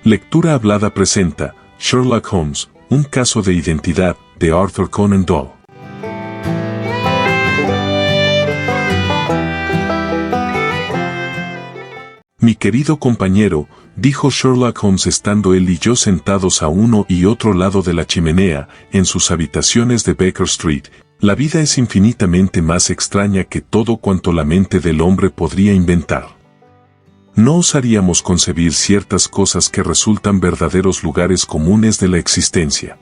Lectura Hablada presenta Sherlock Holmes, un caso de identidad, de Arthur Conan Doyle. Mi querido compañero, dijo Sherlock Holmes estando él y yo sentados a uno y otro lado de la chimenea, en sus habitaciones de Baker Street, la vida es infinitamente más extraña que todo cuanto la mente del hombre podría inventar. No osaríamos concebir ciertas cosas que resultan verdaderos lugares comunes de la existencia.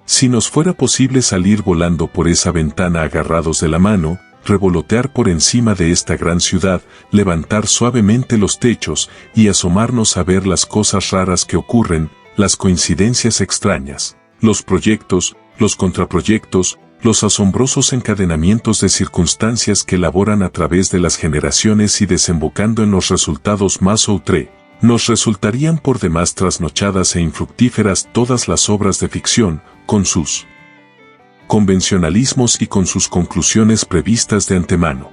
Si nos fuera posible salir volando por esa ventana agarrados de la mano, revolotear por encima de esta gran ciudad, levantar suavemente los techos y asomarnos a ver las cosas raras que ocurren, las coincidencias extrañas, los proyectos, los contraproyectos, los asombrosos encadenamientos de circunstancias que laboran a través de las generaciones y desembocando en los resultados más outré, nos resultarían por demás trasnochadas e infructíferas todas las obras de ficción, con sus convencionalismos y con sus conclusiones previstas de antemano.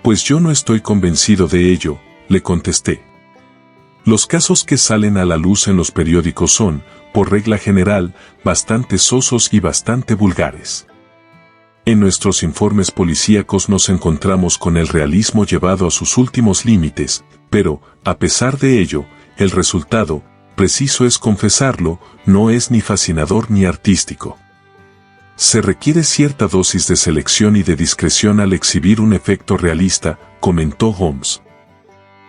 Pues yo no estoy convencido de ello, le contesté. Los casos que salen a la luz en los periódicos son, por regla general, bastante sosos y bastante vulgares. En nuestros informes policíacos nos encontramos con el realismo llevado a sus últimos límites, pero, a pesar de ello, el resultado, preciso es confesarlo, no es ni fascinador ni artístico. Se requiere cierta dosis de selección y de discreción al exhibir un efecto realista, comentó Holmes.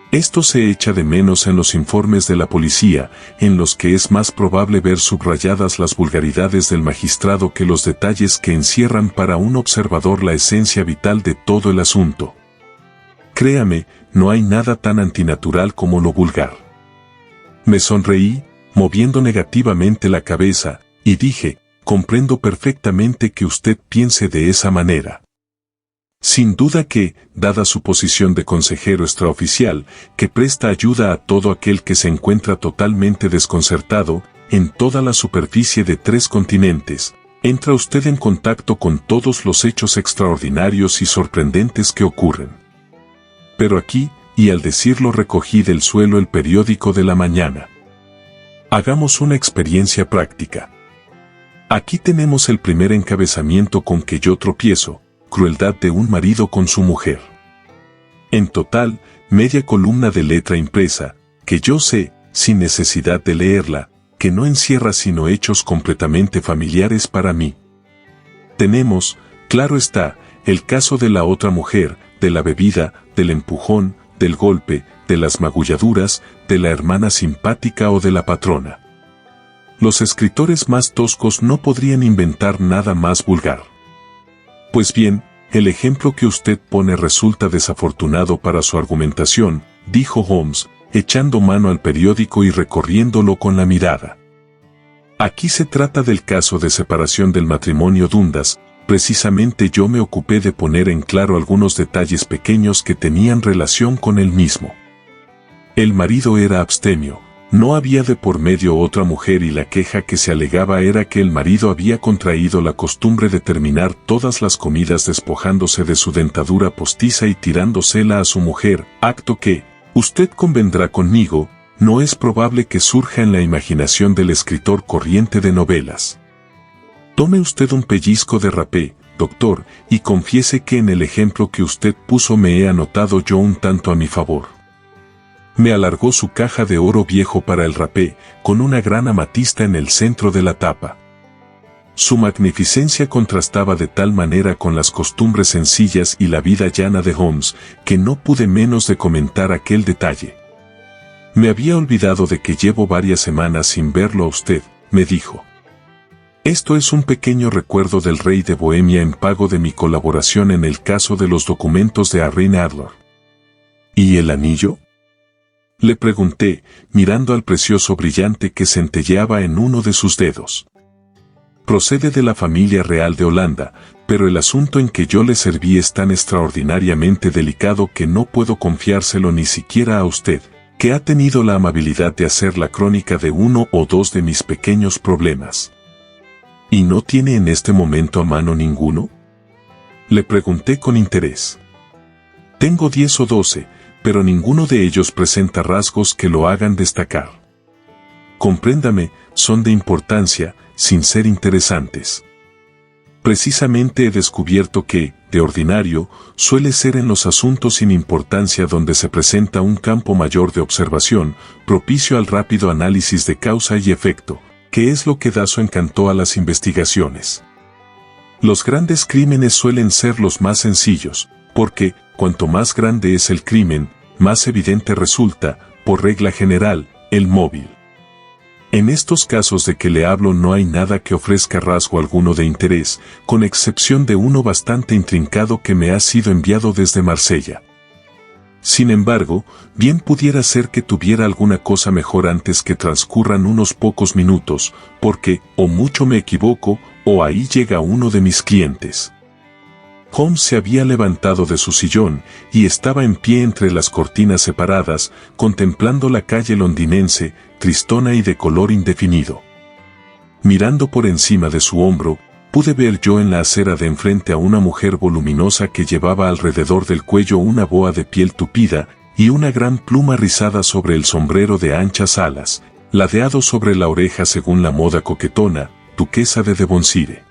Esto se echa de menos en los informes de la policía, en los que es más probable ver subrayadas las vulgaridades del magistrado que los detalles que encierran para un observador la esencia vital de todo el asunto. Créame, no hay nada tan antinatural como lo vulgar. Me sonreí, moviendo negativamente la cabeza, y dije, comprendo perfectamente que usted piense de esa manera. Sin duda que, dada su posición de consejero extraoficial, que presta ayuda a todo aquel que se encuentra totalmente desconcertado, en toda la superficie de 3 continentes, entra usted en contacto con todos los hechos extraordinarios y sorprendentes que ocurren. Pero aquí, y al decirlo recogí del suelo el periódico de la mañana. Hagamos una experiencia práctica. Aquí tenemos el primer encabezamiento con que yo tropiezo. Crueldad de un marido con su mujer. En total, media columna de letra impresa, que yo sé, sin necesidad de leerla, que no encierra sino hechos completamente familiares para mí. Tenemos, claro está, el caso de la otra mujer, de la bebida, del empujón, del golpe, de las magulladuras, de la hermana simpática o de la patrona. Los escritores más toscos no podrían inventar nada más vulgar. Pues bien, el ejemplo que usted pone resulta desafortunado para su argumentación, dijo Holmes, echando mano al periódico y recorriéndolo con la mirada. Aquí se trata del caso de separación del matrimonio Dundas, precisamente yo me ocupé de poner en claro algunos detalles pequeños que tenían relación con el mismo. El marido era abstemio. No había de por medio otra mujer y la queja que se alegaba era que el marido había contraído la costumbre de terminar todas las comidas despojándose de su dentadura postiza y tirándosela a su mujer, acto que, usted convendrá conmigo, no es probable que surja en la imaginación del escritor corriente de novelas. Tome usted un pellizco de rapé, doctor, y confiese que en el ejemplo que usted puso me he anotado yo un tanto a mi favor. Me alargó su caja de oro viejo para el rapé, con una gran amatista en el centro de la tapa. Su magnificencia contrastaba de tal manera con las costumbres sencillas y la vida llana de Holmes, que no pude menos de comentar aquel detalle. Me había olvidado de que llevo varias semanas sin verlo a usted, me dijo. Esto es un pequeño recuerdo del rey de Bohemia en pago de mi colaboración en el caso de los documentos de Irene Adler. ¿Y el anillo?, le pregunté, mirando al precioso brillante que centelleaba en uno de sus dedos. Procede de la familia real de Holanda, pero el asunto en que yo le serví es tan extraordinariamente delicado que no puedo confiárselo ni siquiera a usted, que ha tenido la amabilidad de hacer la crónica de 1 o 2 de mis pequeños problemas. ¿Y no tiene en este momento a mano ninguno?, le pregunté con interés. Tengo 10 o 12, pero ninguno de ellos presenta rasgos que lo hagan destacar. compréndame, son de importancia, sin ser interesantes. Precisamente he descubierto que, de ordinario, suele ser en los asuntos sin importancia donde se presenta un campo mayor de observación, propicio al rápido análisis de causa y efecto, que es lo que da su encanto a las investigaciones. Los grandes crímenes suelen ser los más sencillos, porque, cuanto más grande es el crimen, más evidente resulta, por regla general, el móvil. En estos casos de que le hablo no hay nada que ofrezca rasgo alguno de interés, con excepción de uno bastante intrincado que me ha sido enviado desde Marsella. Sin embargo, bien pudiera ser que tuviera alguna cosa mejor antes que transcurran unos pocos minutos, porque, o mucho me equivoco, o ahí llega uno de mis clientes. Holmes se había levantado de su sillón y estaba en pie entre las cortinas separadas, contemplando la calle londinense, tristona y de color indefinido. Mirando por encima de su hombro, pude ver yo en la acera de enfrente a una mujer voluminosa que llevaba alrededor del cuello una boa de piel tupida y una gran pluma rizada sobre el sombrero de anchas alas, ladeado sobre la oreja según la moda coquetona, duquesa de Devonshire.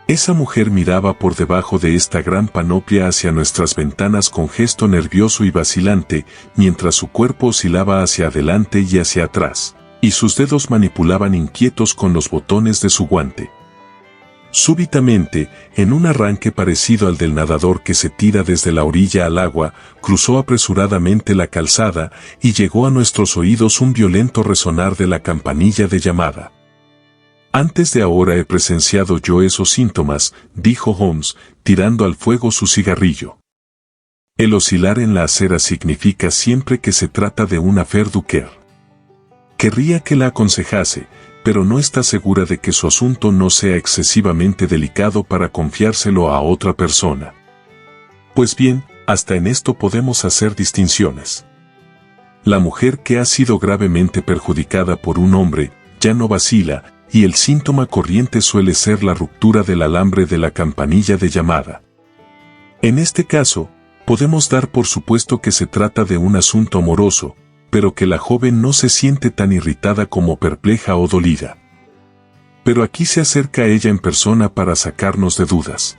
Esa mujer miraba por debajo de esta gran panoplia hacia nuestras ventanas con gesto nervioso y vacilante, mientras su cuerpo oscilaba hacia adelante y hacia atrás, y sus dedos manipulaban inquietos con los botones de su guante. Súbitamente, en un arranque parecido al del nadador que se tira desde la orilla al agua, cruzó apresuradamente la calzada y llegó a nuestros oídos un violento resonar de la campanilla de llamada. Antes de ahora he presenciado yo esos síntomas, dijo Holmes, tirando al fuego su cigarrillo. El oscilar en la acera significa siempre que se trata de un affaire du cœur. Querría que la aconsejase, pero no está segura de que su asunto no sea excesivamente delicado para confiárselo a otra persona. Pues bien, hasta en esto podemos hacer distinciones. La mujer que ha sido gravemente perjudicada por un hombre, ya no vacila, y el síntoma corriente suele ser la ruptura del alambre de la campanilla de llamada. En este caso, podemos dar por supuesto que se trata de un asunto amoroso, pero que la joven no se siente tan irritada como perpleja o dolida. Pero aquí se acerca ella en persona para sacarnos de dudas.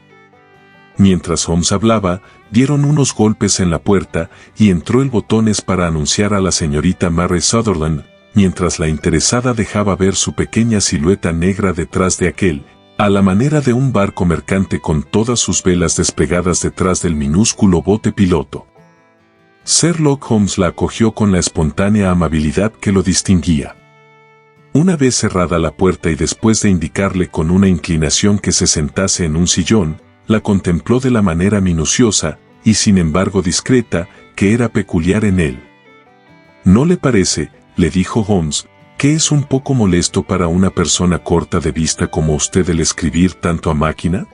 Mientras Holmes hablaba, dieron unos golpes en la puerta y entró el botones para anunciar a la señorita Mary Sutherland, mientras la interesada dejaba ver su pequeña silueta negra detrás de aquel, a la manera de un barco mercante con todas sus velas desplegadas detrás del minúsculo bote piloto. Sherlock Holmes la acogió con la espontánea amabilidad que lo distinguía. Una vez cerrada la puerta y después de indicarle con una inclinación que se sentase en un sillón, la contempló de la manera minuciosa, y sin embargo discreta, que era peculiar en él. ¿No le parece, le dijo Holmes, que es un poco molesto para una persona corta de vista como usted el escribir tanto a máquina?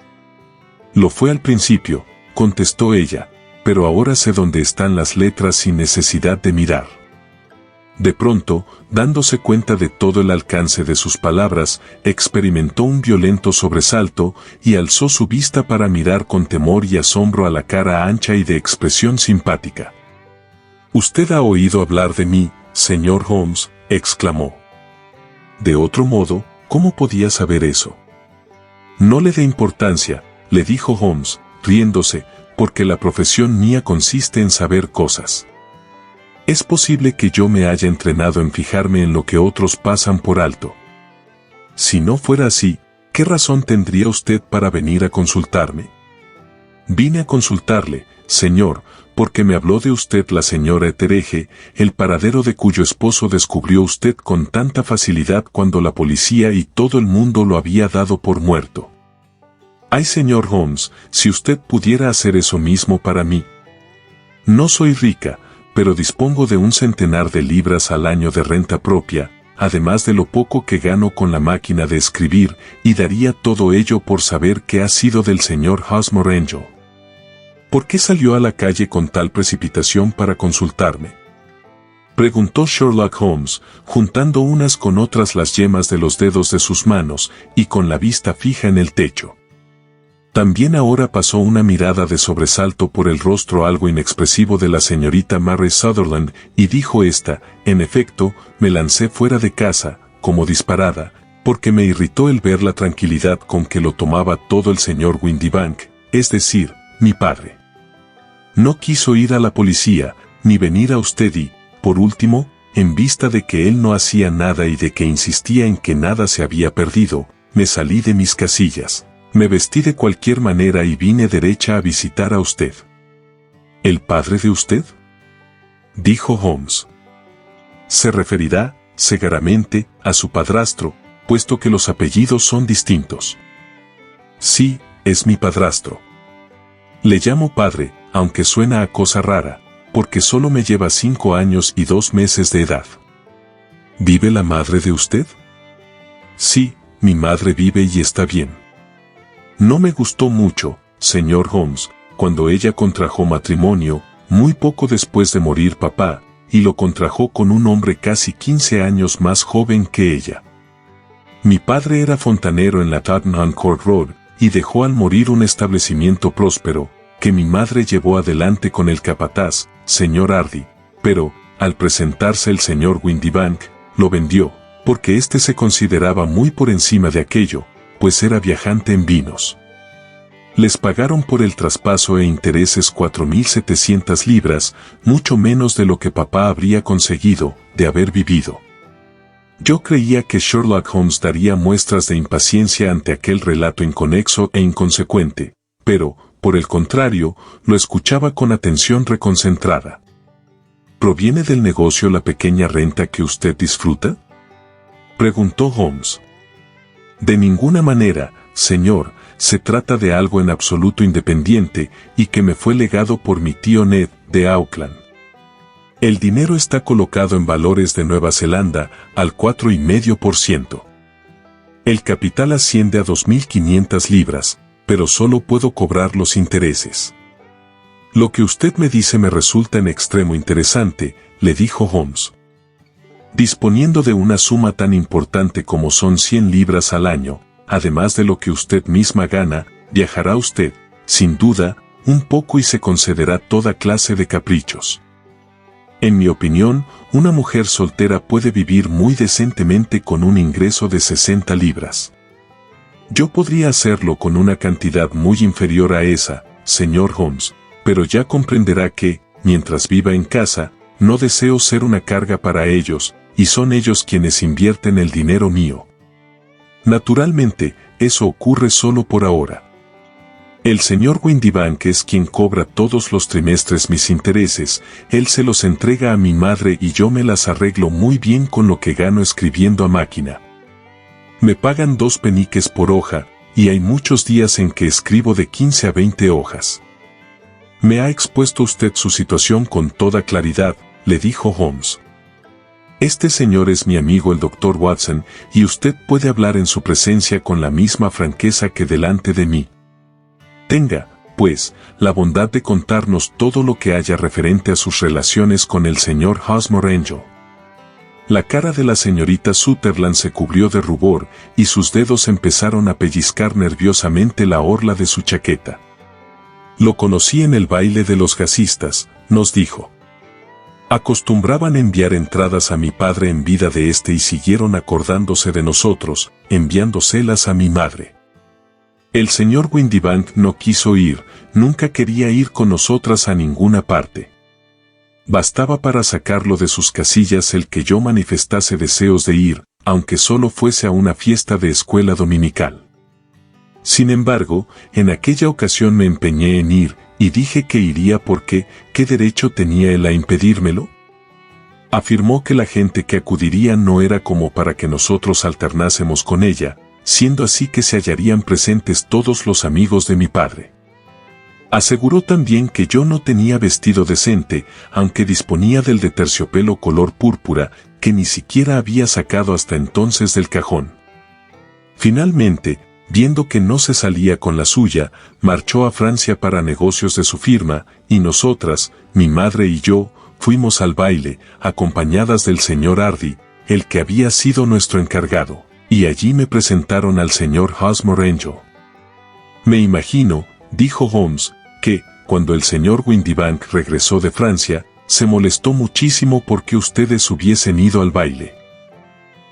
Lo fue al principio, contestó ella, pero ahora sé dónde están las letras sin necesidad de mirar. De pronto, dándose cuenta de todo el alcance de sus palabras, experimentó un violento sobresalto y alzó su vista para mirar con temor y asombro a la cara ancha y de expresión simpática. «Usted ha oído hablar de mí, señor Holmes», exclamó. «De otro modo, ¿cómo podía saber eso?» «No le dé importancia», le dijo Holmes, riéndose, «porque la profesión mía consiste en saber cosas. Es posible que yo me haya entrenado en fijarme en lo que otros pasan por alto. Si no fuera así, ¿qué razón tendría usted para venir a consultarme?» «Vine a consultarle, señor, porque me habló de usted la señora Etheredge, el paradero de cuyo esposo descubrió usted con tanta facilidad cuando la policía y todo el mundo lo había dado por muerto. Ay, señor Holmes, si usted pudiera hacer eso mismo para mí. No soy rica, pero dispongo de 100 de libras al año de renta propia, además de lo poco que gano con la máquina de escribir, y daría todo ello por saber qué ha sido del señor Hawksmoor Angel. ¿Por qué salió a la calle con tal precipitación para consultarme?», preguntó Sherlock Holmes, juntando unas con otras las yemas de los dedos de sus manos y con la vista fija en el techo. También ahora pasó una mirada de sobresalto por el rostro algo inexpresivo de la señorita Mary Sutherland, y dijo esta: en efecto, me lancé fuera de casa, como disparada, porque me irritó el ver la tranquilidad con que lo tomaba todo el señor Windibank, es decir, mi padre. No quiso ir a la policía, ni venir a usted y, por último, en vista de que él no hacía nada y de que insistía en que nada se había perdido, me salí de mis casillas. Me vestí de cualquier manera y vine derecha a visitar a usted. ¿El padre de usted?, dijo Holmes. Se referirá, segaramente, a su padrastro, puesto que los apellidos son distintos. Sí, es mi padrastro. Le llamo padre, aunque suena a cosa rara, porque solo me lleva 5 años y 2 meses de edad. ¿Vive la madre de usted? Sí, mi madre vive y está bien. No me gustó mucho, señor Holmes, cuando ella contrajo matrimonio, muy poco después de morir papá, y lo contrajo con un hombre casi 15 años más joven que ella. Mi padre era fontanero en la Tottenham Court Road, y dejó al morir un establecimiento próspero, que mi madre llevó adelante con el capataz, señor Hardy, pero, al presentarse el señor Windibank, lo vendió, porque éste se consideraba muy por encima de aquello, pues era viajante en vinos. Les pagaron por el traspaso e intereses 4.700 libras, mucho menos de lo que papá habría conseguido, de haber vivido. Yo creía que Sherlock Holmes daría muestras de impaciencia ante aquel relato inconexo e inconsecuente, pero, por el contrario, lo escuchaba con atención reconcentrada. ¿Proviene del negocio la pequeña renta que usted disfruta?, preguntó Holmes. De ninguna manera, señor, se trata de algo en absoluto independiente y que me fue legado por mi tío Ned, de Auckland. El dinero está colocado en valores de Nueva Zelanda al 4,5%. El capital asciende a 2.500 libras, pero solo puedo cobrar los intereses. Lo que usted me dice me resulta en extremo interesante, le dijo Holmes. Disponiendo de una suma tan importante como son 100 libras al año, además de lo que usted misma gana, viajará usted, sin duda, un poco y se concederá toda clase de caprichos. En mi opinión, una mujer soltera puede vivir muy decentemente con un ingreso de 60 libras. Yo podría hacerlo con una cantidad muy inferior a esa, señor Holmes, pero ya comprenderá que, mientras viva en casa, no deseo ser una carga para ellos, y son ellos quienes invierten el dinero mío. Naturalmente, eso ocurre solo por ahora. El señor Windibank es quien cobra todos los trimestres mis intereses, él se los entrega a mi madre y yo me las arreglo muy bien con lo que gano escribiendo a máquina. Me pagan 2 peniques por hoja, y hay muchos días en que escribo de 15 a 20 hojas. Me ha expuesto usted su situación con toda claridad, le dijo Holmes. Este señor es mi amigo el Dr. Watson, y usted puede hablar en su presencia con la misma franqueza que delante de mí. Tenga, pues, la bondad de contarnos todo lo que haya referente a sus relaciones con el señor Hawksmoor Angel. La cara de la señorita Sutherland se cubrió de rubor, y sus dedos empezaron a pellizcar nerviosamente la orla de su chaqueta. Lo conocí en el baile de los gasistas, nos dijo. Acostumbraban enviar entradas a mi padre en vida de éste y siguieron acordándose de nosotros, enviándoselas a mi madre. El señor Windibank no quiso ir, nunca quería ir con nosotras a ninguna parte. Bastaba para sacarlo de sus casillas el que yo manifestase deseos de ir, aunque solo fuese a una fiesta de escuela dominical. Sin embargo, en aquella ocasión me empeñé en ir, y dije que iría porque, ¿qué derecho tenía él a impedírmelo? Afirmó que la gente que acudiría no era como para que nosotros alternásemos con ella, siendo así que se hallarían presentes todos los amigos de mi padre. Aseguró también que yo no tenía vestido decente, aunque disponía del de terciopelo color púrpura, que ni siquiera había sacado hasta entonces del cajón. Finalmente, viendo que no se salía con la suya, marchó a Francia para negocios de su firma, y nosotras, mi madre y yo, fuimos al baile, acompañadas del señor Hardy, el que había sido nuestro encargado, y allí me presentaron al señor Hawksmoor Angel. Me imagino, dijo Holmes, que, cuando el señor Windibank regresó de Francia, se molestó muchísimo porque ustedes hubiesen ido al baile.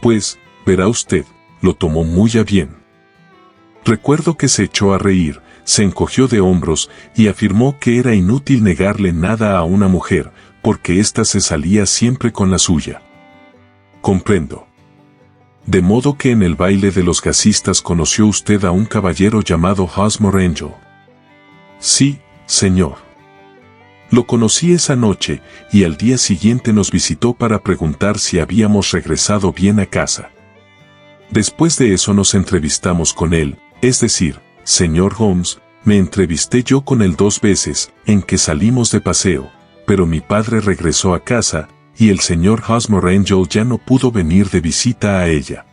Pues, verá usted, lo tomó muy a bien. Recuerdo que se echó a reír, se encogió de hombros y afirmó que era inútil negarle nada a una mujer, porque ésta se salía siempre con la suya. Comprendo. De modo que en el baile de los gasistas conoció usted a un caballero llamado Hosmer Angel. Sí, señor. Lo conocí esa noche y al día siguiente nos visitó para preguntar si habíamos regresado bien a casa. Después de eso nos entrevistamos con él, es decir, señor Holmes, me entrevisté yo con él 2 veces, en que salimos de paseo, pero mi padre regresó a casa, y el señor Hosmer Angel ya no pudo venir de visita a ella.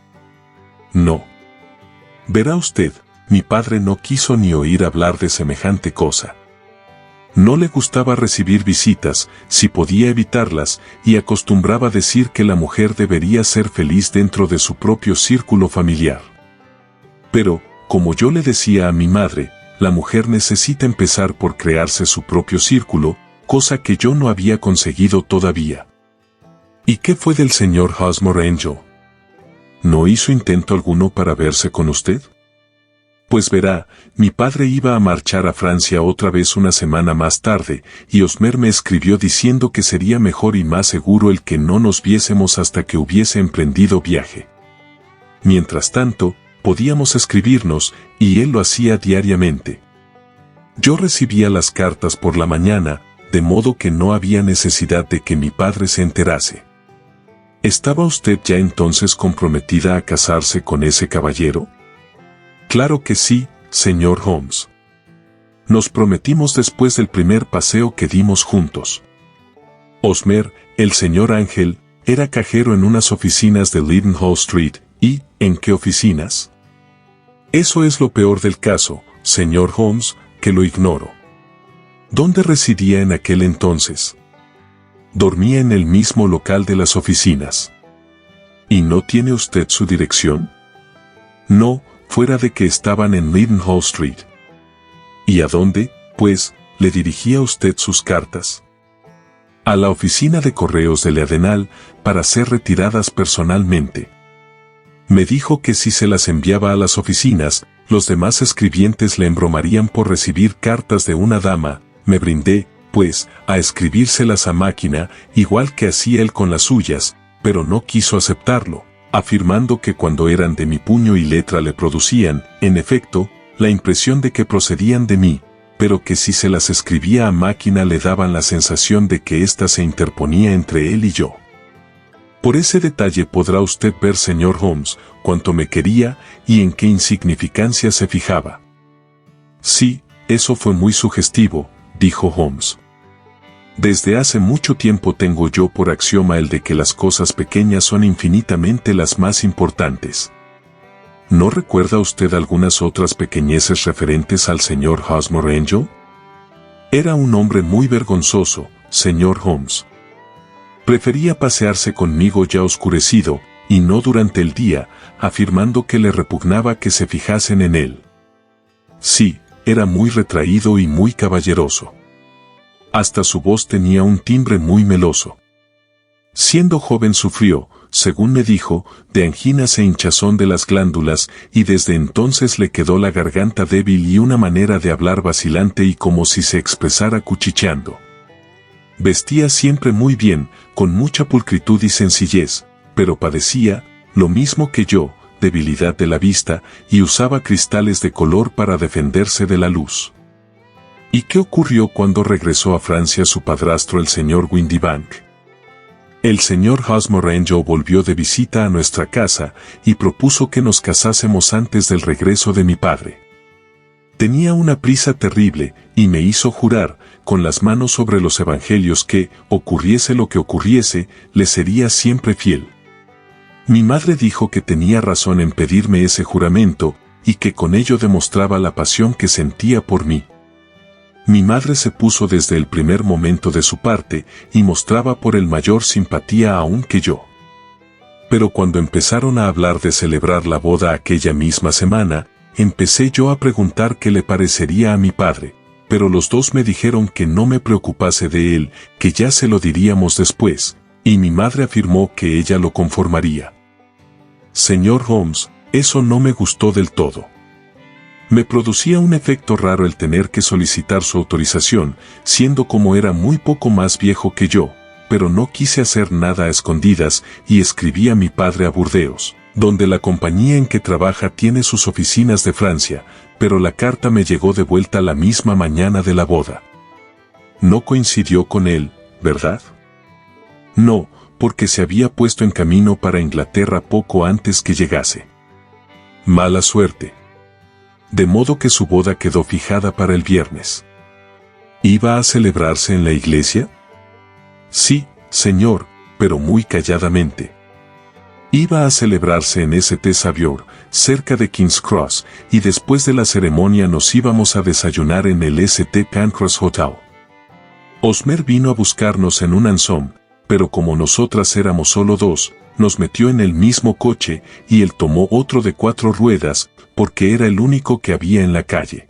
No. Verá usted, mi padre no quiso ni oír hablar de semejante cosa. No le gustaba recibir visitas, si podía evitarlas, y acostumbraba decir que la mujer debería ser feliz dentro de su propio círculo familiar. Pero, como yo le decía a mi madre, la mujer necesita empezar por crearse su propio círculo, cosa que yo no había conseguido todavía. ¿Y qué fue del señor Hosmer Angel? ¿No hizo intento alguno para verse con usted? Pues verá, mi padre iba a marchar a Francia otra vez una semana más tarde, y Hosmer me escribió diciendo que sería mejor y más seguro el que no nos viésemos hasta que hubiese emprendido viaje. Mientras tanto, podíamos escribirnos, y él lo hacía diariamente. Yo recibía las cartas por la mañana, de modo que no había necesidad de que mi padre se enterase. ¿Estaba usted ya entonces comprometida a casarse con ese caballero? Claro que sí, señor Holmes. Nos prometimos después del primer paseo que dimos juntos. Hosmer, el señor Ángel, era cajero en unas oficinas de Leadenhall Street, ¿y en qué oficinas? Eso es lo peor del caso, señor Holmes, que lo ignoro. ¿Dónde residía en aquel entonces? Dormía en el mismo local de las oficinas. ¿Y no tiene usted su dirección? No, fuera de que estaban en Leadenhall Street. ¿Y a dónde, pues, le dirigía usted sus cartas? A la oficina de correos de Leadenhall, para ser retiradas personalmente. Me dijo que si se las enviaba a las oficinas, los demás escribientes le embromarían por recibir cartas de una dama. Me brindé, pues, a escribírselas a máquina, igual que hacía él con las suyas, pero no quiso aceptarlo, afirmando que cuando eran de mi puño y letra le producían, en efecto, la impresión de que procedían de mí, pero que si se las escribía a máquina le daban la sensación de que ésta se interponía entre él y yo. Por ese detalle podrá usted ver, señor Holmes, cuánto me quería y en qué insignificancia se fijaba. Sí, eso fue muy sugestivo, dijo Holmes. Desde hace mucho tiempo tengo yo por axioma el de que las cosas pequeñas son infinitamente las más importantes. ¿No recuerda usted algunas otras pequeñeces referentes al señor Hosmer Angel? Era un hombre muy vergonzoso, señor Holmes. Prefería pasearse conmigo ya oscurecido, y no durante el día, afirmando que le repugnaba que se fijasen en él. Sí, era muy retraído y muy caballeroso. Hasta su voz tenía un timbre muy meloso. Siendo joven sufrió, según me dijo, de anginas e hinchazón de las glándulas, y desde entonces le quedó la garganta débil y una manera de hablar vacilante y como si se expresara cuchicheando. Vestía siempre muy bien, con mucha pulcritud y sencillez, pero padecía, lo mismo que yo, debilidad de la vista, y usaba cristales de color para defenderse de la luz. ¿Y qué ocurrió cuando regresó a Francia su padrastro el señor Windibank? El señor Hosmer Angel volvió de visita a nuestra casa y propuso que nos casásemos antes del regreso de mi padre. Tenía una prisa terrible y me hizo jurar, con las manos sobre los evangelios, que, ocurriese lo que ocurriese, le sería siempre fiel. Mi madre dijo que tenía razón en pedirme ese juramento y que con ello demostraba la pasión que sentía por mí. Mi madre se puso desde el primer momento de su parte y mostraba por él mayor simpatía aún que yo. Pero cuando empezaron a hablar de celebrar la boda aquella misma semana, empecé yo a preguntar qué le parecería a mi padre, pero los dos me dijeron que no me preocupase de él, que ya se lo diríamos después, y mi madre afirmó que ella lo conformaría. Señor Holmes, eso no me gustó del todo. Me producía un efecto raro el tener que solicitar su autorización, siendo como era muy poco más viejo que yo, pero no quise hacer nada a escondidas y escribí a mi padre a Burdeos, donde la compañía en que trabaja tiene sus oficinas de Francia, pero la carta me llegó de vuelta la misma mañana de la boda. No coincidió con él, ¿verdad? No, porque se había puesto en camino para Inglaterra poco antes que llegase. Mala suerte. De modo que su boda quedó fijada para el viernes. ¿Iba a celebrarse en la iglesia? Sí, señor, pero muy calladamente. Iba a celebrarse en St. Saviour, cerca de King's Cross, y después de la ceremonia nos íbamos a desayunar en el St. Pancras Hotel. Osmer vino a buscarnos en un hansom, pero como nosotras éramos solo dos, nos metió en el mismo coche y él tomó otro de 4 ruedas, porque era el único que había en la calle.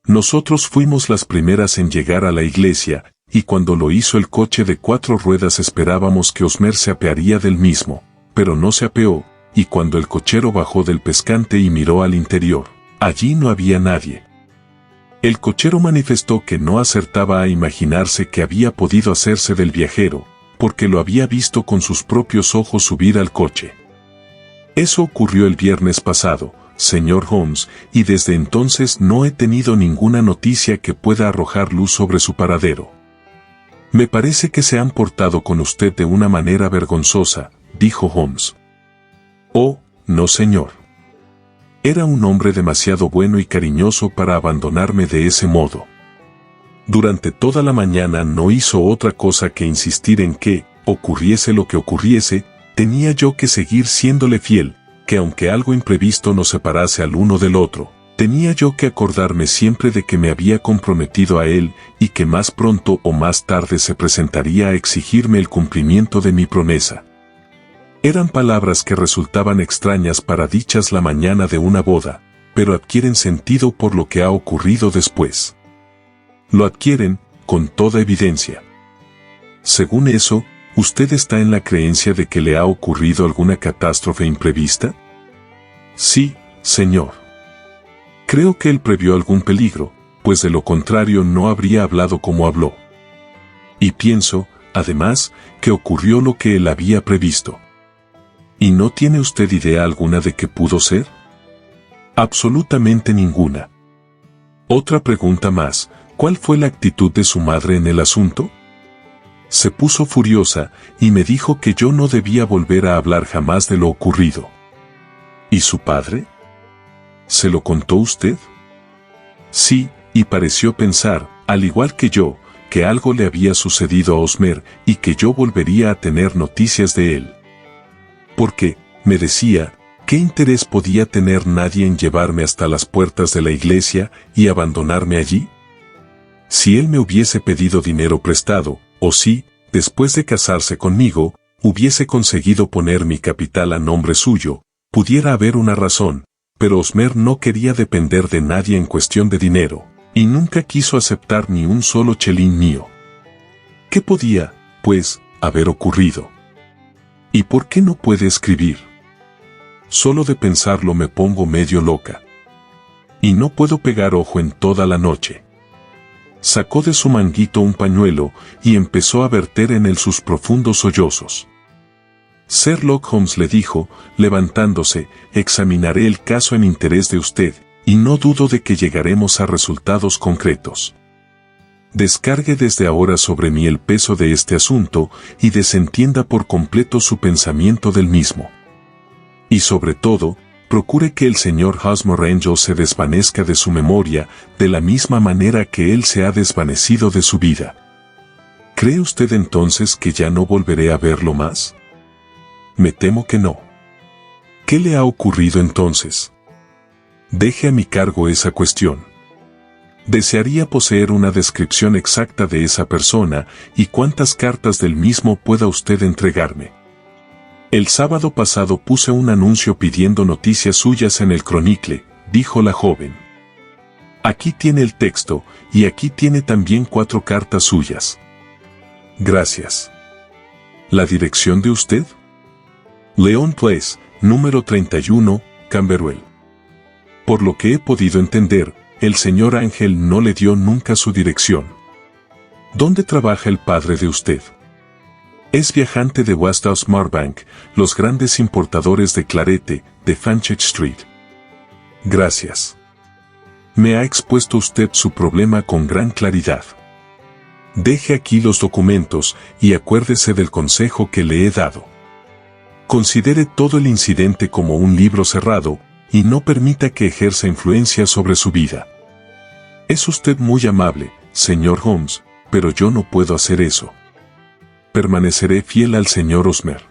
Nosotros fuimos las primeras en llegar a la iglesia, y cuando lo hizo el coche de 4 ruedas esperábamos que Osmer se apearía del mismo, pero no se apeó, y cuando el cochero bajó del pescante y miró al interior, allí no había nadie. El cochero manifestó que no acertaba a imaginarse que había podido hacerse del viajero, porque lo había visto con sus propios ojos subir al coche. Eso ocurrió el viernes pasado, señor Holmes, y desde entonces no he tenido ninguna noticia que pueda arrojar luz sobre su paradero. Me parece que se han portado con usted de una manera vergonzosa, dijo Holmes. Oh, no señor. Era un hombre demasiado bueno y cariñoso para abandonarme de ese modo. Durante toda la mañana no hizo otra cosa que insistir en que, ocurriese lo que ocurriese, tenía yo que seguir siéndole fiel, que aunque algo imprevisto nos separase al uno del otro, tenía yo que acordarme siempre de que me había comprometido a él y que más pronto o más tarde se presentaría a exigirme el cumplimiento de mi promesa. Eran palabras que resultaban extrañas para dichas la mañana de una boda, pero adquieren sentido por lo que ha ocurrido después. Lo adquieren, con toda evidencia. Según eso, ¿usted está en la creencia de que le ha ocurrido alguna catástrofe imprevista? Sí, señor. Creo que él previó algún peligro, pues de lo contrario no habría hablado como habló. Y pienso, además, que ocurrió lo que él había previsto. ¿Y no tiene usted idea alguna de qué pudo ser? Absolutamente ninguna. Otra pregunta más. ¿Cuál fue la actitud de su madre en el asunto? Se puso furiosa y me dijo que yo no debía volver a hablar jamás de lo ocurrido. ¿Y su padre? ¿Se lo contó usted? Sí, y pareció pensar, al igual que yo, que algo le había sucedido a Osmer y que yo volvería a tener noticias de él. Porque, me decía, ¿qué interés podía tener nadie en llevarme hasta las puertas de la iglesia y abandonarme allí? Si él me hubiese pedido dinero prestado, o si, después de casarse conmigo, hubiese conseguido poner mi capital a nombre suyo, pudiera haber una razón, pero Osmer no quería depender de nadie en cuestión de dinero, y nunca quiso aceptar ni un solo chelín mío. ¿Qué podía, pues, haber ocurrido? ¿Y por qué no puede escribir? Solo de pensarlo me pongo medio loca. Y no puedo pegar ojo en toda la noche. Sacó de su manguito un pañuelo y empezó a verter en él sus profundos sollozos. Sherlock Holmes le dijo, levantándose, examinaré el caso en interés de usted, y no dudo de que llegaremos a resultados concretos. Descargue desde ahora sobre mí el peso de este asunto y desentienda por completo su pensamiento del mismo. Y sobre todo, procure que el señor Hosmer Angel se desvanezca de su memoria de la misma manera que él se ha desvanecido de su vida. ¿Cree usted entonces que ya no volveré a verlo más? Me temo que no. ¿Qué le ha ocurrido entonces? Deje a mi cargo esa cuestión. Desearía poseer una descripción exacta de esa persona y cuántas cartas del mismo pueda usted entregarme. El sábado pasado puse un anuncio pidiendo noticias suyas en el Chronicle, dijo la joven. Aquí tiene el texto, y aquí tiene también 4 cartas suyas. Gracias. ¿La dirección de usted? Leon Place, número 31, Camberwell. Por lo que he podido entender, el señor Ángel no le dio nunca su dirección. ¿Dónde trabaja el padre de usted? Es viajante de Westhouse Marbank, los grandes importadores de clarete, de Fanchette Street. Gracias. Me ha expuesto usted su problema con gran claridad. Deje aquí los documentos y acuérdese del consejo que le he dado. Considere todo el incidente como un libro cerrado y no permita que ejerza influencia sobre su vida. Es usted muy amable, señor Holmes, pero yo no puedo hacer eso. Permaneceré fiel al señor Osmer.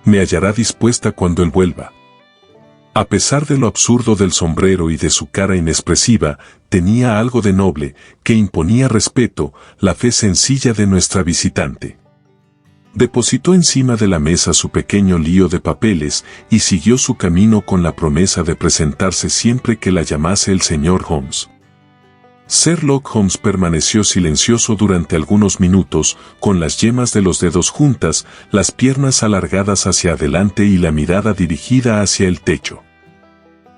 Me hallará dispuesta cuando él vuelva. A pesar de lo absurdo del sombrero y de su cara inexpresiva, tenía algo de noble, que imponía respeto, la fe sencilla de nuestra visitante. Depositó encima de la mesa su pequeño lío de papeles y siguió su camino con la promesa de presentarse siempre que la llamase el señor Holmes. Sherlock Holmes permaneció silencioso durante algunos minutos, con las yemas de los dedos juntas, las piernas alargadas hacia adelante y la mirada dirigida hacia el techo.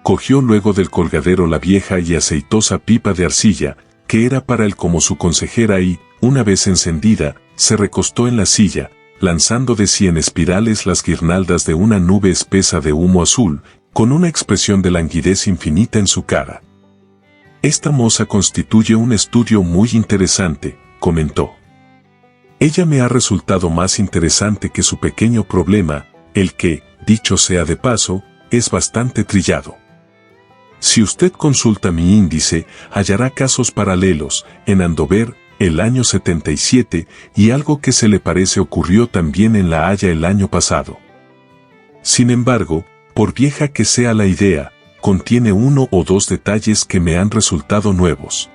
Cogió luego del colgadero la vieja y aceitosa pipa de arcilla, que era para él como su consejera y, una vez encendida, se recostó en la silla, lanzando de sí en espirales las guirnaldas de una nube espesa de humo azul, con una expresión de languidez infinita en su cara. Esta moza constituye un estudio muy interesante, comentó. Ella me ha resultado más interesante que su pequeño problema, el que, dicho sea de paso, es bastante trillado. Si usted consulta mi índice, hallará casos paralelos, en Andover, el año 77, y algo que se le parece ocurrió también en La Haya el año pasado. Sin embargo, por vieja que sea la idea, contiene 1 o 2 detalles que me han resultado nuevos.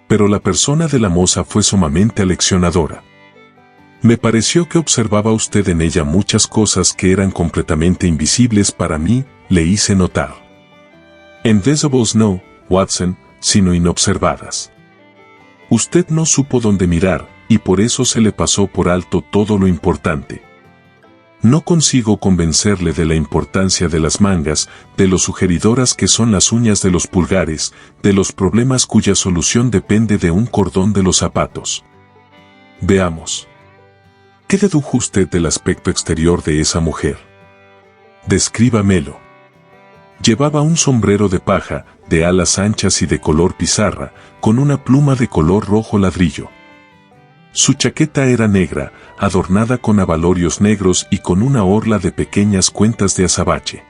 Pero la persona de la moza fue sumamente aleccionadora. Me pareció que observaba usted en ella muchas cosas que eran completamente invisibles para mí, le hice notar. Invisibles no, Watson, sino inobservadas. Usted no supo dónde mirar, y por eso se le pasó por alto todo lo importante. No consigo convencerle de la importancia de las mangas, de lo sugeridoras que son las uñas de los pulgares, de los problemas cuya solución depende de un cordón de los zapatos. Veamos. ¿Qué dedujo usted del aspecto exterior de esa mujer? Descríbamelo. Llevaba un sombrero de paja, de alas anchas y de color pizarra, con una pluma de color rojo ladrillo. Su chaqueta era negra, adornada con abalorios negros y con una orla de pequeñas cuentas de azabache.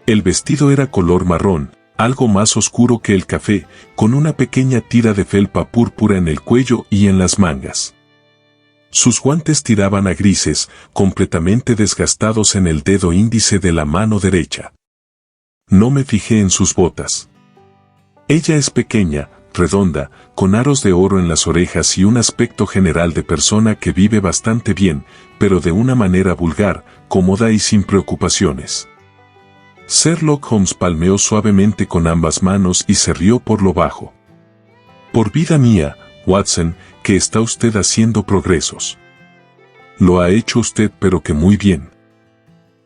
El vestido era color marrón, algo más oscuro que el café, con una pequeña tira de felpa púrpura en el cuello y en las mangas. Sus guantes tiraban a grises, completamente desgastados en el dedo índice de la mano derecha. No me fijé en sus botas. Ella es pequeña, redonda, con aros de oro en las orejas y un aspecto general de persona que vive bastante bien, pero de una manera vulgar, cómoda y sin preocupaciones. Sherlock Holmes palmeó suavemente con ambas manos y se rió por lo bajo. Por vida mía, Watson, que está usted haciendo progresos. Lo ha hecho usted, pero que muy bien.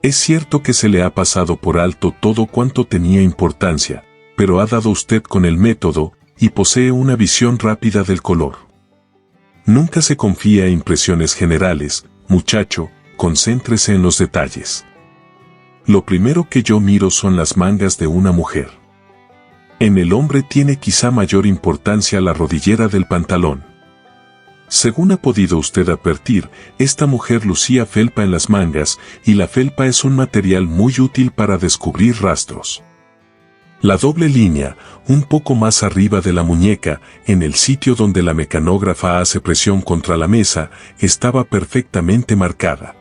Es cierto que se le ha pasado por alto todo cuanto tenía importancia, pero ha dado usted con el método, y posee una visión rápida del color. Nunca se confía a impresiones generales, muchacho, concéntrese en los detalles. Lo primero que yo miro son las mangas de una mujer. En el hombre tiene quizá mayor importancia la rodillera del pantalón. Según ha podido usted advertir, esta mujer lucía felpa en las mangas, y la felpa es un material muy útil para descubrir rastros. La doble línea, un poco más arriba de la muñeca, en el sitio donde la mecanógrafa hace presión contra la mesa, estaba perfectamente marcada.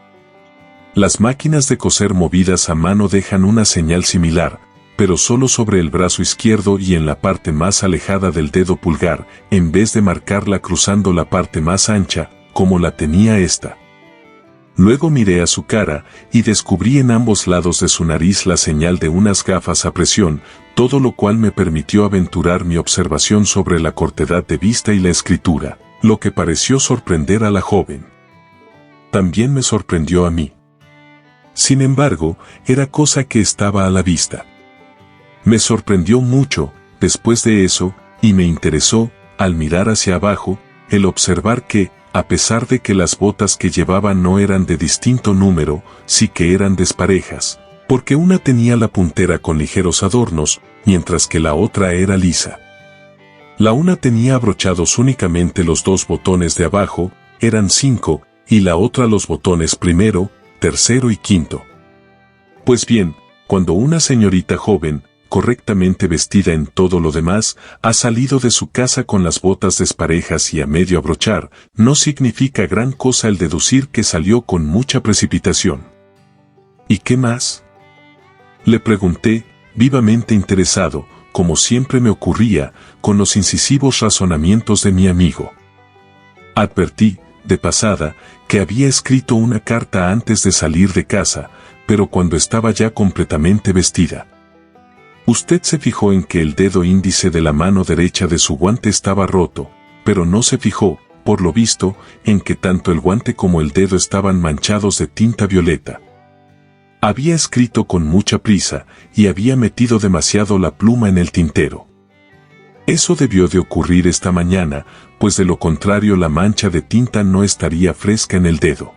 Las máquinas de coser movidas a mano dejan una señal similar, pero solo sobre el brazo izquierdo y en la parte más alejada del dedo pulgar, en vez de marcarla cruzando la parte más ancha, como la tenía esta. Luego miré a su cara y descubrí en ambos lados de su nariz la señal de unas gafas a presión, todo lo cual me permitió aventurar mi observación sobre la cortedad de vista y la escritura, lo que pareció sorprender a la joven. También me sorprendió a mí. Sin embargo, era cosa que estaba a la vista. Me sorprendió mucho, después de eso, y me interesó, al mirar hacia abajo, el observar que, a pesar de que las botas que llevaba no eran de distinto número, sí que eran desparejas, porque una tenía la puntera con ligeros adornos, mientras que la otra era lisa. La una tenía abrochados únicamente los 2 botones de abajo, eran 5, y la otra los botones primero, tercero y quinto. Pues bien, cuando una señorita joven, correctamente vestida en todo lo demás, ha salido de su casa con las botas desparejas y a medio abrochar, no significa gran cosa el deducir que salió con mucha precipitación. ¿Y qué más?, le pregunté, vivamente interesado, como siempre me ocurría, con los incisivos razonamientos de mi amigo. Advertí, de pasada, que había escrito una carta antes de salir de casa, pero cuando estaba ya completamente vestida. Usted se fijó en que el dedo índice de la mano derecha de su guante estaba roto, pero no se fijó, por lo visto, en que tanto el guante como el dedo estaban manchados de tinta violeta. Había escrito con mucha prisa, y había metido demasiado la pluma en el tintero. Eso debió de ocurrir esta mañana, pues de lo contrario la mancha de tinta no estaría fresca en el dedo.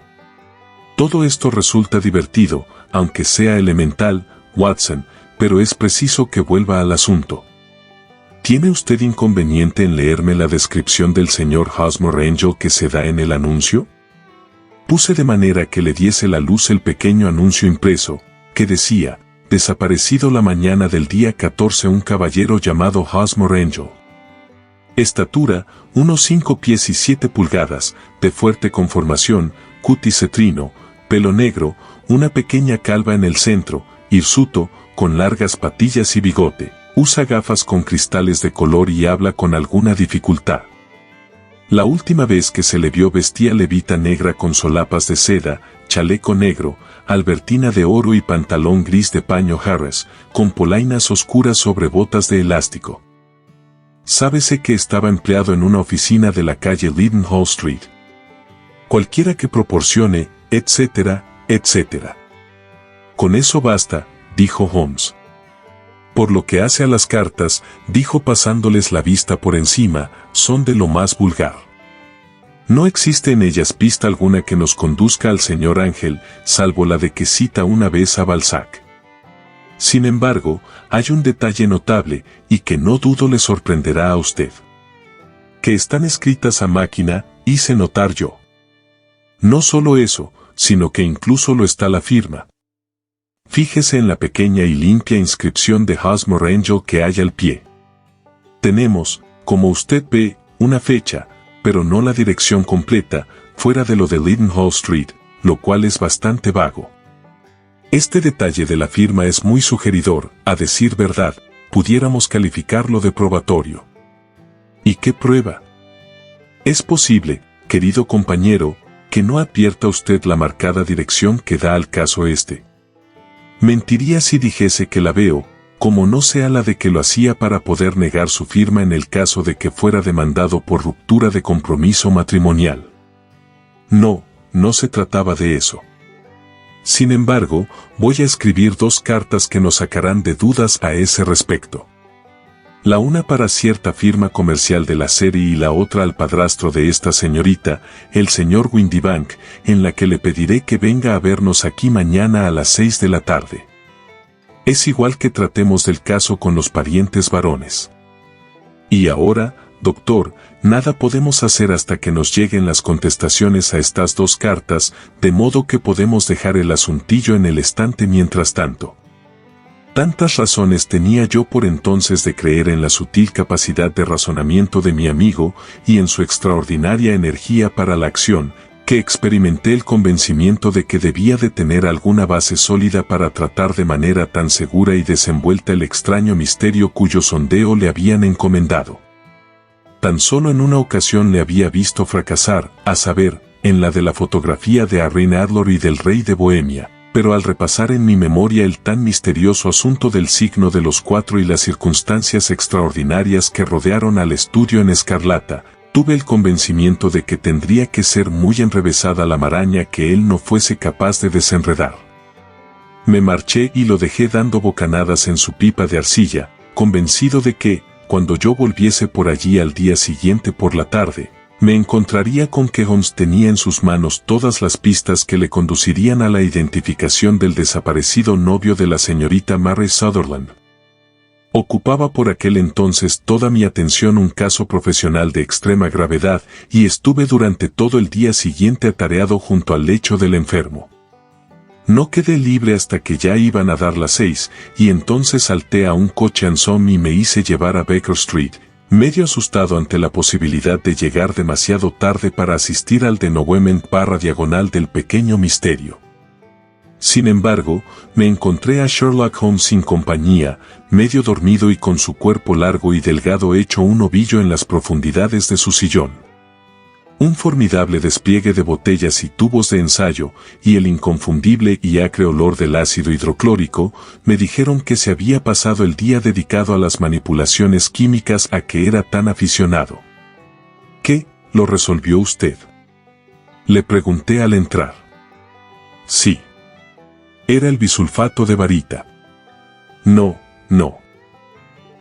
Todo esto resulta divertido, aunque sea elemental, Watson, pero es preciso que vuelva al asunto. ¿Tiene usted inconveniente en leerme la descripción del señor Hosmer Angel que se da en el anuncio? Puse de manera que le diese la luz el pequeño anuncio impreso, que decía: desaparecido la mañana del día 14 un caballero llamado Hosmer Angel. Estatura, unos 5 pies y 7 pulgadas, de fuerte conformación, cutis cetrino, pelo negro, una pequeña calva en el centro, hirsuto, con largas patillas y bigote, usa gafas con cristales de color y habla con alguna dificultad. La última vez que se le vio vestía levita negra con solapas de seda, chaleco negro, albertina de oro y pantalón gris de paño Harris, con polainas oscuras sobre botas de elástico. Sábese que estaba empleado en una oficina de la calle Leadenhall Street. Cualquiera que proporcione, etcétera, etcétera. Con eso basta, dijo Holmes. Por lo que hace a las cartas, dijo pasándoles la vista por encima, son de lo más vulgar. No existe en ellas pista alguna que nos conduzca al señor Ángel, salvo la de que cita una vez a Balzac. Sin embargo, hay un detalle notable, y que no dudo le sorprenderá a usted. Que están escritas a máquina, hice notar yo. No solo eso, sino que incluso lo está la firma. Fíjese en la pequeña y limpia inscripción de Hosmer Angel que hay al pie. Tenemos, como usted ve, una fecha, pero no la dirección completa, fuera de lo de Leadenhall Street, lo cual es bastante vago. Este detalle de la firma es muy sugeridor, a decir verdad, pudiéramos calificarlo de probatorio. ¿Y qué prueba? Es posible, querido compañero, que no advierta usted la marcada dirección que da al caso este. Mentiría si dijese que la veo, como no sea la de que lo hacía para poder negar su firma en el caso de que fuera demandado por ruptura de compromiso matrimonial. No, no se trataba de eso. Sin embargo, voy a escribir 2 cartas que nos sacarán de dudas a ese respecto. La una para cierta firma comercial de la serie y la otra al padrastro de esta señorita, el señor Windibank, en la que le pediré que venga a vernos aquí mañana a las 6 de la tarde. Es igual que tratemos del caso con los parientes varones. Y ahora, doctor, nada podemos hacer hasta que nos lleguen las contestaciones a estas 2 cartas, de modo que podemos dejar el asuntillo en el estante mientras tanto. Tantas razones tenía yo por entonces de creer en la sutil capacidad de razonamiento de mi amigo y en su extraordinaria energía para la acción, que experimenté el convencimiento de que debía de tener alguna base sólida para tratar de manera tan segura y desenvuelta el extraño misterio cuyo sondeo le habían encomendado. Tan solo en una ocasión le había visto fracasar, a saber, en la de la fotografía de Arryn Adler y del rey de Bohemia, pero al repasar en mi memoria el tan misterioso asunto del signo de los 4 y las circunstancias extraordinarias que rodearon al estudio en escarlata, tuve el convencimiento de que tendría que ser muy enrevesada la maraña que él no fuese capaz de desenredar. Me marché y lo dejé dando bocanadas en su pipa de arcilla, convencido de que, cuando yo volviese por allí al día siguiente por la tarde, me encontraría con que Holmes tenía en sus manos todas las pistas que le conducirían a la identificación del desaparecido novio de la señorita Mary Sutherland. Ocupaba por aquel entonces toda mi atención un caso profesional de extrema gravedad y estuve durante todo el día siguiente atareado junto al lecho del enfermo. No quedé libre hasta que ya iban a dar las 6 y entonces salté a un coche Ansom y me hice llevar a Baker Street, medio asustado ante la posibilidad de llegar demasiado tarde para asistir al denouement / diagonal del pequeño misterio. Sin embargo, me encontré a Sherlock Holmes sin compañía, medio dormido y con su cuerpo largo y delgado hecho un ovillo en las profundidades de su sillón. Un formidable despliegue de botellas y tubos de ensayo, y el inconfundible y acre olor del ácido hidroclórico, me dijeron que se había pasado el día dedicado a las manipulaciones químicas a que era tan aficionado. ¿Qué, lo resolvió usted?, le pregunté al entrar. Sí. Era el bisulfato de barita. No, no.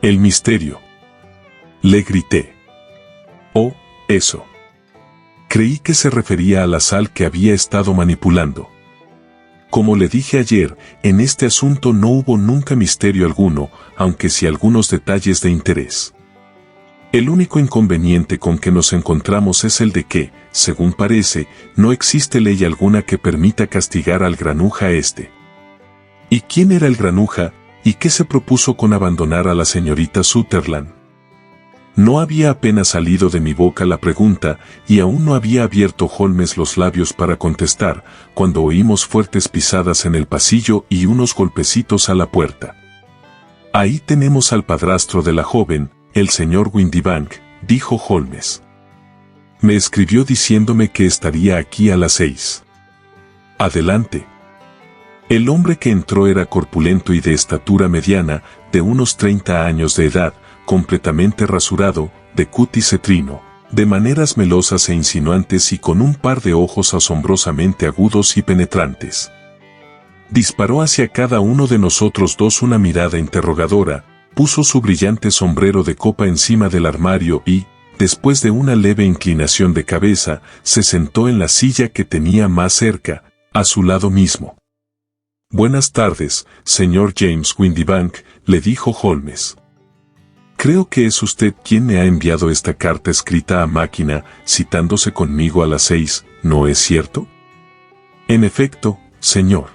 El misterio. Le grité. Oh, eso. Creí que se refería a la sal que había estado manipulando. Como le dije ayer, en este asunto no hubo nunca misterio alguno, aunque sí algunos detalles de interés. El único inconveniente con que nos encontramos es el de que, según parece, no existe ley alguna que permita castigar al granuja este. ¿Y quién era el granuja, y qué se propuso con abandonar a la señorita Sutherland? No había apenas salido de mi boca la pregunta, y aún no había abierto Holmes los labios para contestar, cuando oímos fuertes pisadas en el pasillo y unos golpecitos a la puerta. Ahí tenemos al padrastro de la joven, el señor Windibank, dijo Holmes. Me escribió diciéndome que estaría aquí a las 6. Adelante. El hombre que entró era corpulento y de estatura mediana, de unos 30 años de edad, completamente rasurado, de cutis cetrino, de maneras melosas e insinuantes y con un par de ojos asombrosamente agudos y penetrantes. Disparó hacia cada uno de nosotros dos una mirada interrogadora, puso su brillante sombrero de copa encima del armario y, después de una leve inclinación de cabeza, se sentó en la silla que tenía más cerca, a su lado mismo. Buenas tardes, señor James Windibank, le dijo Holmes. Creo que es usted quien me ha enviado esta carta escrita a máquina, citándose conmigo a las 6, ¿no es cierto? En efecto, señor.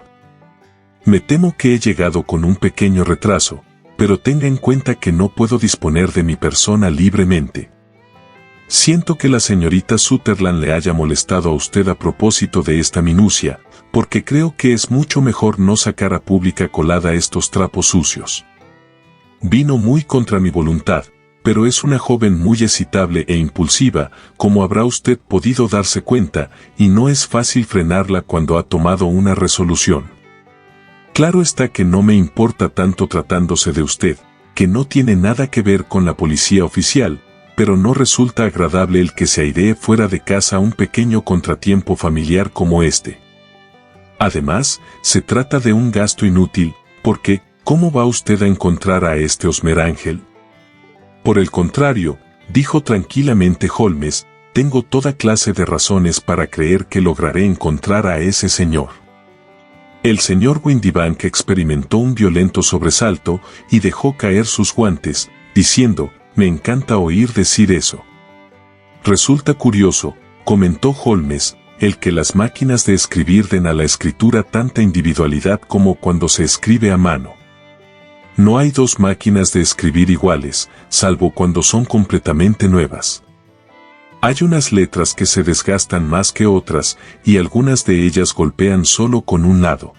Me temo que he llegado con un pequeño retraso, pero tenga en cuenta que no puedo disponer de mi persona libremente. Siento que la señorita Sutherland le haya molestado a usted a propósito de esta minucia, porque creo que es mucho mejor no sacar a pública colada estos trapos sucios. Vino muy contra mi voluntad, pero es una joven muy excitable e impulsiva, como habrá usted podido darse cuenta, y no es fácil frenarla cuando ha tomado una resolución. Claro está que no me importa tanto tratándose de usted, que no tiene nada que ver con la policía oficial, pero no resulta agradable el que se airee fuera de casa un pequeño contratiempo familiar como este. Además, se trata de un gasto inútil, porque, ¿cómo va usted a encontrar a este Osmer Ángel? Por el contrario, dijo tranquilamente Holmes, tengo toda clase de razones para creer que lograré encontrar a ese señor. El señor Windibank experimentó un violento sobresalto y dejó caer sus guantes, diciendo, me encanta oír decir eso. Resulta curioso, comentó Holmes, el que las máquinas de escribir den a la escritura tanta individualidad como cuando se escribe a mano. No hay dos máquinas de escribir iguales, salvo cuando son completamente nuevas. Hay unas letras que se desgastan más que otras, y algunas de ellas golpean solo con un lado.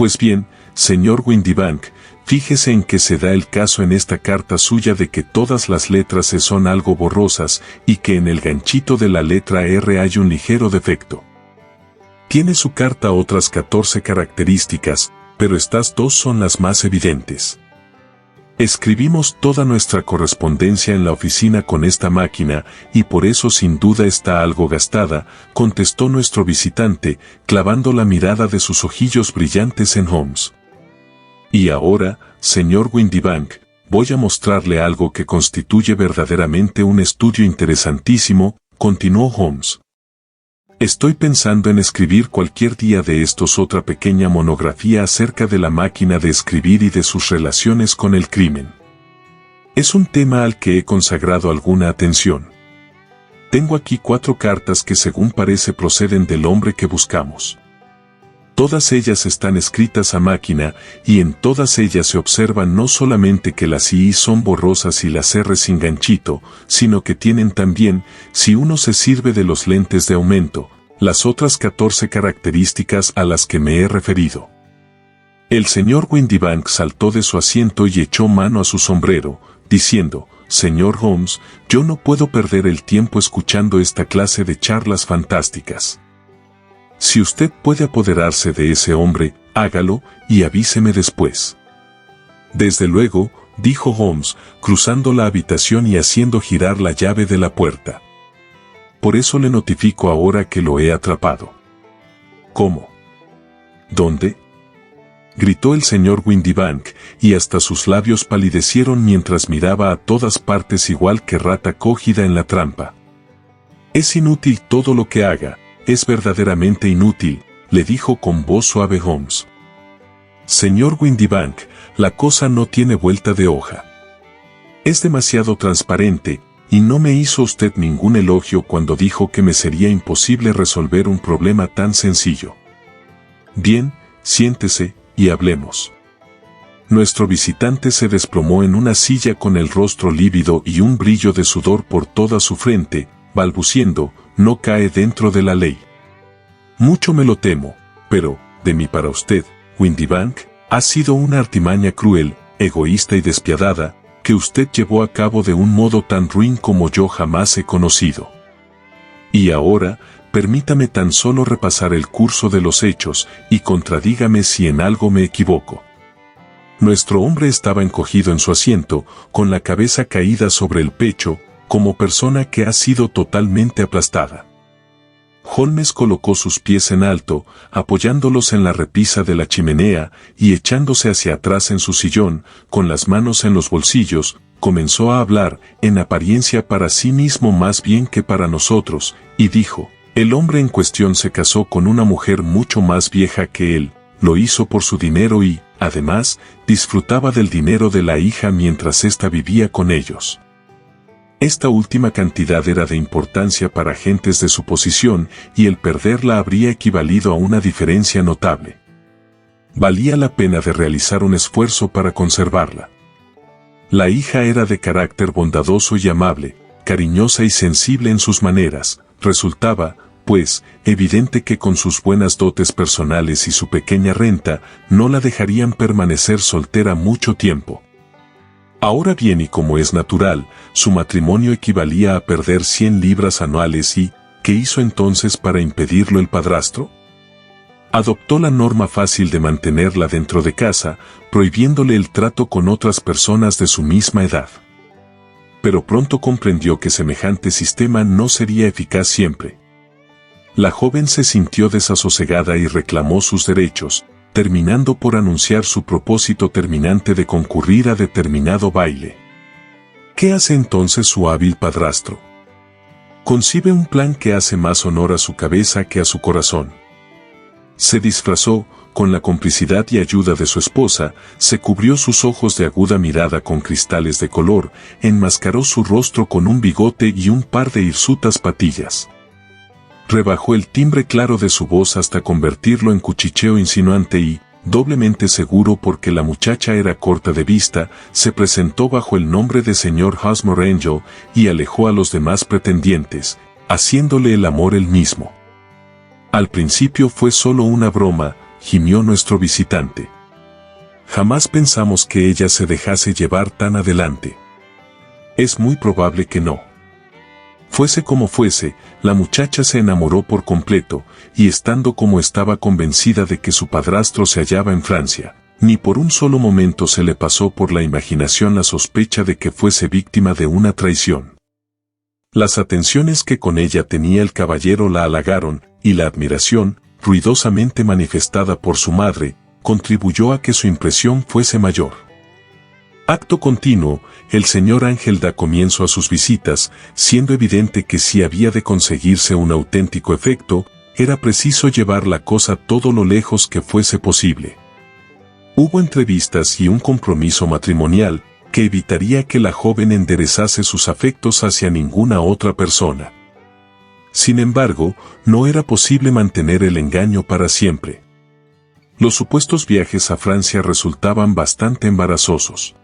Pues bien, señor Windibank, fíjese en que se da el caso en esta carta suya de que todas las letras C son algo borrosas y que en el ganchito de la letra R hay un ligero defecto. Tiene su carta otras 14 características, pero estas dos son las más evidentes. Escribimos toda nuestra correspondencia en la oficina con esta máquina y por eso sin duda está algo gastada, contestó nuestro visitante, clavando la mirada de sus ojillos brillantes en Holmes. Y ahora, señor Windibank, voy a mostrarle algo que constituye verdaderamente un estudio interesantísimo, continuó Holmes. Estoy pensando en escribir cualquier día de estos otra pequeña monografía acerca de la máquina de escribir y de sus relaciones con el crimen. Es un tema al que he consagrado alguna atención. Tengo aquí 4 cartas que según parece proceden del hombre que buscamos. Todas ellas están escritas a máquina y en todas ellas se observa no solamente que las I son borrosas y las R sin ganchito, sino que tienen también, si uno se sirve de los lentes de aumento, las otras 14 características a las que me he referido. El señor Windibank saltó de su asiento y echó mano a su sombrero, diciendo, «Señor Holmes, yo no puedo perder el tiempo escuchando esta clase de charlas fantásticas. Si usted puede apoderarse de ese hombre, hágalo y avíseme después». «Desde luego», dijo Holmes, cruzando la habitación y haciendo girar la llave de la puerta. «Por eso le notifico ahora que lo he atrapado». «¿Cómo? ¿Dónde?», gritó el señor Windibank, y hasta sus labios palidecieron mientras miraba a todas partes igual que rata cogida en la trampa. «Es inútil todo lo que haga. Es verdaderamente inútil», le dijo con voz suave Holmes. «Señor Windibank, la cosa no tiene vuelta de hoja. Es demasiado transparente, y no me hizo usted ningún elogio cuando dijo que me sería imposible resolver un problema tan sencillo. Bien, siéntese, y hablemos». Nuestro visitante se desplomó en una silla con el rostro lívido y un brillo de sudor por toda su frente, balbuciendo, «No cae dentro de la ley». «Mucho me lo temo, pero, de mí para usted, Windibank, ha sido una artimaña cruel, egoísta y despiadada, que usted llevó a cabo de un modo tan ruin como yo jamás he conocido. Y ahora, permítame tan solo repasar el curso de los hechos, y contradígame si en algo me equivoco». Nuestro hombre estaba encogido en su asiento, con la cabeza caída sobre el pecho, como persona que ha sido totalmente aplastada. Holmes colocó sus pies en alto, apoyándolos en la repisa de la chimenea, y echándose hacia atrás en su sillón, con las manos en los bolsillos, comenzó a hablar, en apariencia para sí mismo más bien que para nosotros, y dijo, «El hombre en cuestión se casó con una mujer mucho más vieja que él, lo hizo por su dinero y, además, disfrutaba del dinero de la hija mientras ésta vivía con ellos. Esta última cantidad era de importancia para gentes de su posición y el perderla habría equivalido a una diferencia notable. Valía la pena de realizar un esfuerzo para conservarla. La hija era de carácter bondadoso y amable, cariñosa y sensible en sus maneras. Resultaba, pues, evidente que con sus buenas dotes personales y su pequeña renta, no la dejarían permanecer soltera mucho tiempo. Ahora bien, y como es natural, su matrimonio equivalía a perder 100 libras anuales y, ¿qué hizo entonces para impedirlo el padrastro? Adoptó la norma fácil de mantenerla dentro de casa, prohibiéndole el trato con otras personas de su misma edad. Pero pronto comprendió que semejante sistema no sería eficaz siempre. La joven se sintió desasosegada y reclamó sus derechos, terminando por anunciar su propósito terminante de concurrir a determinado baile. ¿Qué hace entonces su hábil padrastro? Concibe un plan que hace más honor a su cabeza que a su corazón. Se disfrazó, con la complicidad y ayuda de su esposa, se cubrió sus ojos de aguda mirada con cristales de color, enmascaró su rostro con un bigote y un par de hirsutas patillas. Rebajó el timbre claro de su voz hasta convertirlo en cuchicheo insinuante y, doblemente seguro porque la muchacha era corta de vista, se presentó bajo el nombre de señor Hawksmoor Angel y alejó a los demás pretendientes, haciéndole el amor él mismo. Al principio fue solo una broma, gimió nuestro visitante. Jamás pensamos que ella se dejase llevar tan adelante. Es muy probable que no. Fuese como fuese, la muchacha se enamoró por completo, y estando como estaba convencida de que su padrastro se hallaba en Francia, ni por un solo momento se le pasó por la imaginación la sospecha de que fuese víctima de una traición. Las atenciones que con ella tenía el caballero la halagaron, y la admiración, ruidosamente manifestada por su madre, contribuyó a que su impresión fuese mayor. Acto continuo, el señor Ángel da comienzo a sus visitas, siendo evidente que si había de conseguirse un auténtico efecto, era preciso llevar la cosa todo lo lejos que fuese posible. Hubo entrevistas y un compromiso matrimonial, que evitaría que la joven enderezase sus afectos hacia ninguna otra persona. Sin embargo, no era posible mantener el engaño para siempre. Los supuestos viajes a Francia resultaban bastante embarazosos.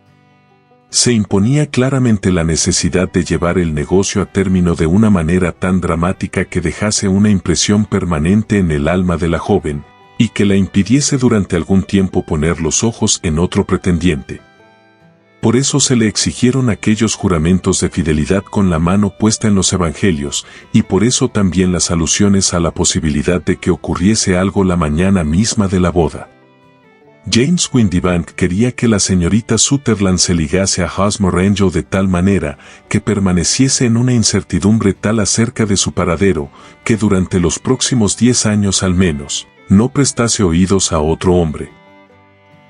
Se imponía claramente la necesidad de llevar el negocio a término de una manera tan dramática que dejase una impresión permanente en el alma de la joven, y que la impidiese durante algún tiempo poner los ojos en otro pretendiente. Por eso se le exigieron aquellos juramentos de fidelidad con la mano puesta en los evangelios, y por eso también las alusiones a la posibilidad de que ocurriese algo la mañana misma de la boda. James Windibank quería que la señorita Sutherland se ligase a Hosmer Angel de tal manera que permaneciese en una incertidumbre tal acerca de su paradero, que durante los próximos 10 años al menos, no prestase oídos a otro hombre.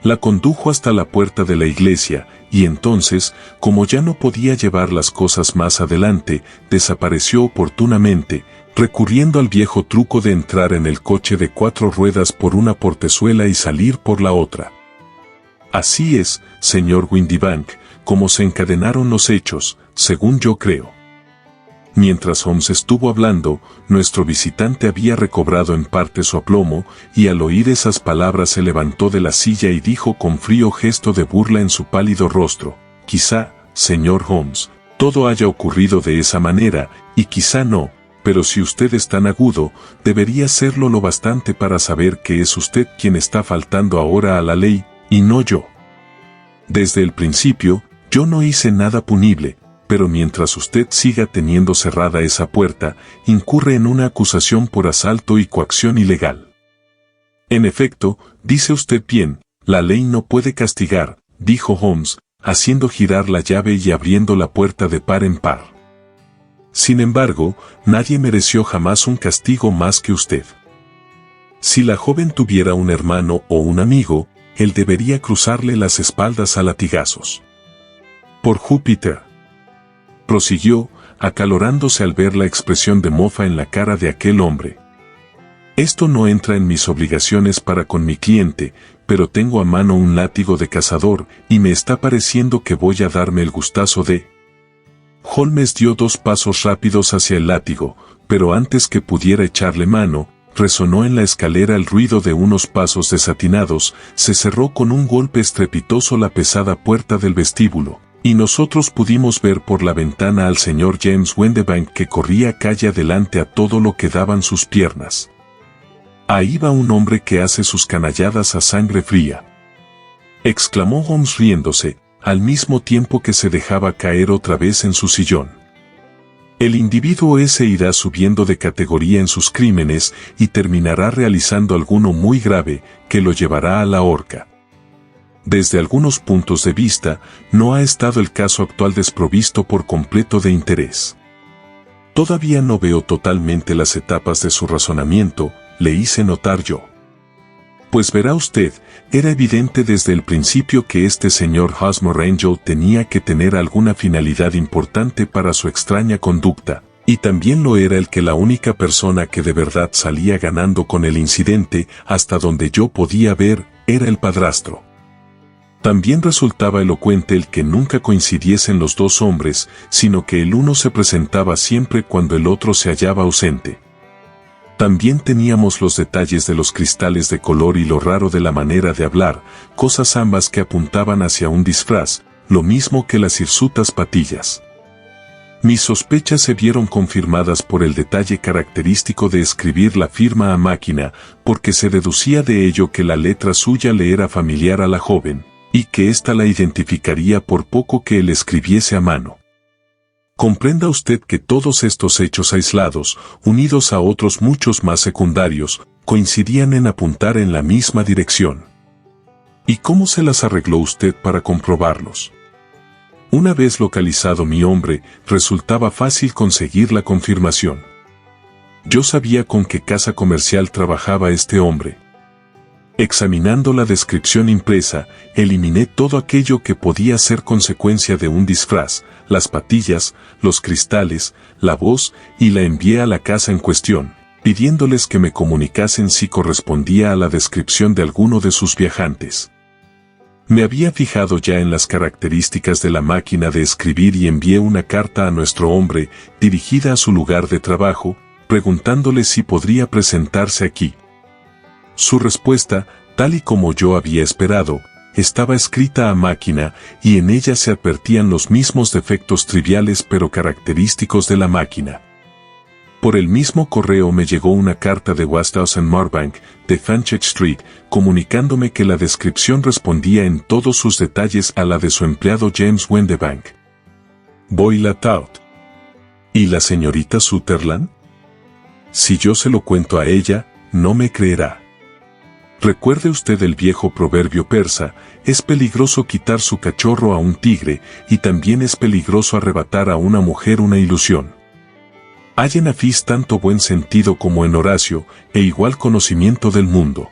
La condujo hasta la puerta de la iglesia, y entonces, como ya no podía llevar las cosas más adelante, desapareció oportunamente, recurriendo al viejo truco de entrar en el coche de 4 ruedas por una portezuela y salir por la otra. Así es, señor Windibank, como se encadenaron los hechos, según yo creo. Mientras Holmes estuvo hablando, nuestro visitante había recobrado en parte su aplomo, y al oír esas palabras se levantó de la silla y dijo con frío gesto de burla en su pálido rostro: quizá, señor Holmes, todo haya ocurrido de esa manera, y quizá no, pero si usted es tan agudo, debería serlo lo bastante para saber que es usted quien está faltando ahora a la ley, y no yo. Desde el principio, yo no hice nada punible, pero mientras usted siga teniendo cerrada esa puerta, incurre en una acusación por asalto y coacción ilegal. En efecto, dice usted bien, la ley no puede castigar, dijo Holmes, haciendo girar la llave y abriendo la puerta de par en par. Sin embargo, nadie mereció jamás un castigo más que usted. Si la joven tuviera un hermano o un amigo, él debería cruzarle las espaldas a latigazos. Por Júpiter, prosiguió, acalorándose al ver la expresión de mofa en la cara de aquel hombre. Esto no entra en mis obligaciones para con mi cliente, pero tengo a mano un látigo de cazador, y me está pareciendo que voy a darme el gustazo de... Holmes dio 2 pasos rápidos hacia el látigo, pero antes que pudiera echarle mano, resonó en la escalera el ruido de unos pasos desatinados, se cerró con un golpe estrepitoso la pesada puerta del vestíbulo, y nosotros pudimos ver por la ventana al señor James Windibank que corría calle adelante a todo lo que daban sus piernas. Ahí va un hombre que hace sus canalladas a sangre fría, exclamó Holmes riéndose, al mismo tiempo que se dejaba caer otra vez en su sillón. El individuo ese irá subiendo de categoría en sus crímenes y terminará realizando alguno muy grave que lo llevará a la horca. Desde algunos puntos de vista, no ha estado el caso actual desprovisto por completo de interés. Todavía no veo totalmente las etapas de su razonamiento, le hice notar yo. Pues verá usted, era evidente desde el principio que este señor Hosmer Angel tenía que tener alguna finalidad importante para su extraña conducta, y también lo era el que la única persona que de verdad salía ganando con el incidente, hasta donde yo podía ver, era el padrastro. También resultaba elocuente el que nunca coincidiesen los dos hombres, sino que el uno se presentaba siempre cuando el otro se hallaba ausente. También teníamos los detalles de los cristales de color y lo raro de la manera de hablar, cosas ambas que apuntaban hacia un disfraz, lo mismo que las hirsutas patillas. Mis sospechas se vieron confirmadas por el detalle característico de escribir la firma a máquina, porque se deducía de ello que la letra suya le era familiar a la joven, y que ésta la identificaría por poco que él escribiese a mano. Comprenda usted que todos estos hechos aislados, unidos a otros muchos más secundarios, coincidían en apuntar en la misma dirección. ¿Y cómo se las arregló usted para comprobarlos? Una vez localizado mi hombre, resultaba fácil conseguir la confirmación. Yo sabía con qué casa comercial trabajaba este hombre. Examinando la descripción impresa, eliminé todo aquello que podía ser consecuencia de un disfraz, las patillas, los cristales, la voz, y la envié a la casa en cuestión, pidiéndoles que me comunicasen si correspondía a la descripción de alguno de sus viajantes. Me había fijado ya en las características de la máquina de escribir y envié una carta a nuestro hombre, dirigida a su lugar de trabajo, preguntándole si podría presentarse aquí. Su respuesta, tal y como yo había esperado, estaba escrita a máquina y en ella se advertían los mismos defectos triviales pero característicos de la máquina. Por el mismo correo me llegó una carta de Westhouse en Marbank, de Fanchette Street, comunicándome que la descripción respondía en todos sus detalles a la de su empleado James Wendebank. Boylatout. ¿Y la señorita Sutherland? Si yo se lo cuento a ella, no me creerá. Recuerde usted el viejo proverbio persa, es peligroso quitar su cachorro a un tigre, y también es peligroso arrebatar a una mujer una ilusión. Hay en Afís tanto buen sentido como en Horacio, e igual conocimiento del mundo.